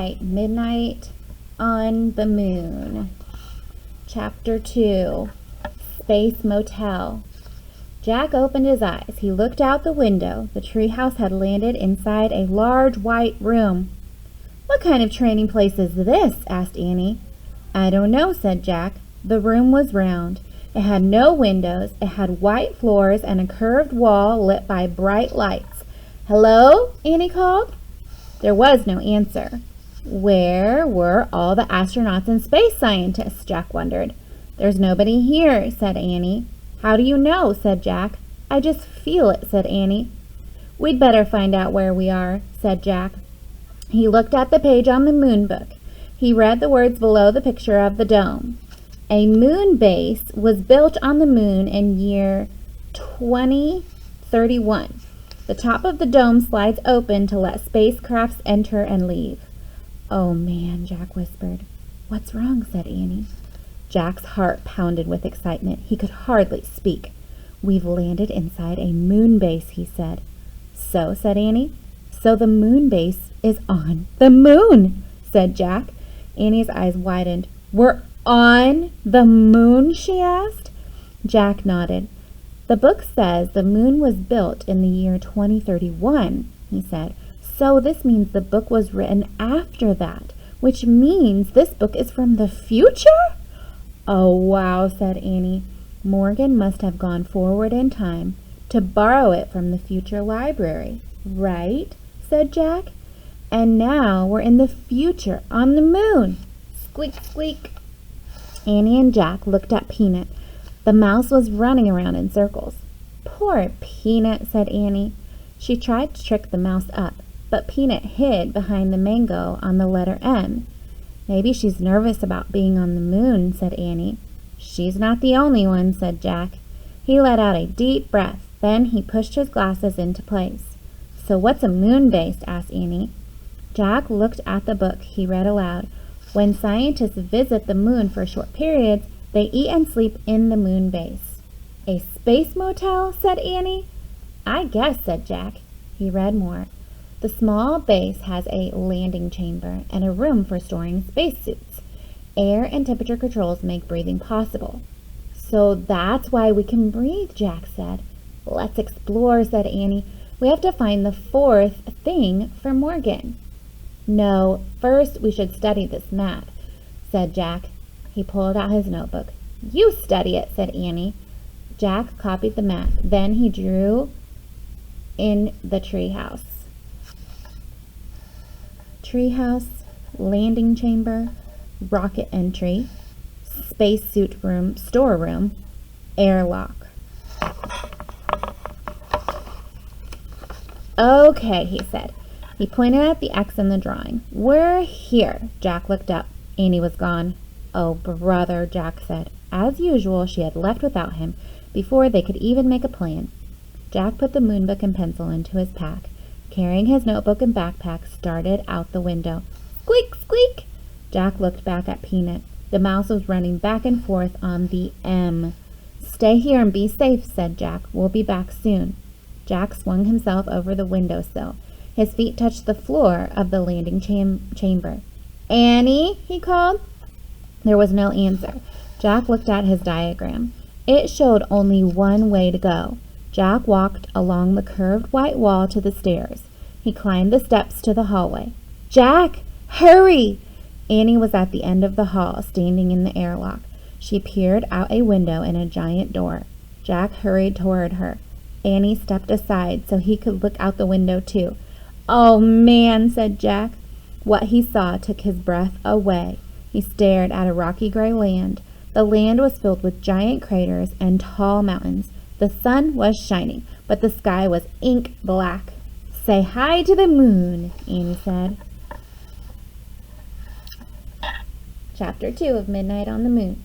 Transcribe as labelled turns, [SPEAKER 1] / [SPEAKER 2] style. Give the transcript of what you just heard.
[SPEAKER 1] right, Midnight on the Moon. Chapter 2, Space Motel. Jack opened his eyes. He looked out the window. The treehouse had landed inside a large white room. "What kind of training place is this?" asked Annie. "I don't know," said Jack. The room was round. It had no windows. It had white floors and a curved wall lit by bright lights. "Hello?" Annie called. There was no answer. Where were all the astronauts and space scientists? Jack wondered. "There's nobody here," said Annie. "How do you know?" said Jack. "I just feel it," said Annie. "We'd better find out where we are," said Jack. He looked at the page on the moon book. He read the words below the picture of the dome. A moon base was built on the moon in year 2031. The top of the dome slides open to let spacecrafts enter and leave. "Oh, man," Jack whispered. "What's wrong?" said Annie. Jack's heart pounded with excitement. He could hardly speak. "We've landed inside a moon base," he said. "So?" said Annie. "So the moon base is on the moon," said Jack. Annie's eyes widened. "We're on the moon?" she asked. Jack nodded. "The book says the moon was built in the year 2031, he said. "So this means the book was written after that, which means this book is from the future?" "Oh, wow," said Annie. "Morgan must have gone forward in time to borrow it from the future library, right?" said Jack. "And now we're in the future on the moon." Squeak, squeak. Annie and Jack looked at Peanut. The mouse was running around in circles. "Poor Peanut," said Annie. She tried to trick the mouse up, but Peanut hid behind the mango on the letter M. "Maybe she's nervous about being on the moon," said Annie. "She's not the only one," said Jack. He let out a deep breath. Then he pushed his glasses into place. "So what's a moon base?" asked Annie. Jack looked at the book. He read aloud. "When scientists visit the moon for short periods, they eat and sleep in the moon base." "A space motel?" said Annie. "I guess," said Jack. He read more. "The small base has a landing chamber and a room for storing spacesuits. Air and temperature controls make breathing possible." "So that's why we can breathe," Jack said. "Let's explore," said Annie. "We have to find the fourth thing for Morgan." "No, first we should study this map," said Jack. He pulled out his notebook. "You study it," said Annie. Jack copied the map. Then he drew in the treehouse. Treehouse, landing chamber, rocket entry, spacesuit room, storeroom, airlock. "Okay," he said. He pointed at the X in the drawing. "We're here." Jack looked up. Annie was gone. "Oh, brother," Jack said. As usual, she had left without him before they could even make a plan. Jack put the moonbook and pencil into his pack. Carrying his notebook and backpack, started out the window. Squeak, squeak! Jack looked back at Peanut. The mouse was running back and forth on the M. "Stay here and be safe," said Jack. "We'll be back soon." Jack swung himself over the windowsill. His feet touched the floor of the landing chamber. "Annie," he called. There was no answer. Jack looked at his diagram. It showed only one way to go. Jack walked along the curved white wall to the stairs. He climbed the steps to the hallway. "Jack, hurry!" Annie was at the end of the hall, standing in the airlock. She peered out a window in a giant door. Jack hurried toward her. Annie stepped aside so he could look out the window too. "Oh, man," said Jack. What he saw took his breath away. He stared at a rocky gray land. The land was filled with giant craters and tall mountains. The sun was shining, but the sky was ink black. "Say hi to the moon," Annie said. Chapter 2 of Midnight on the Moon.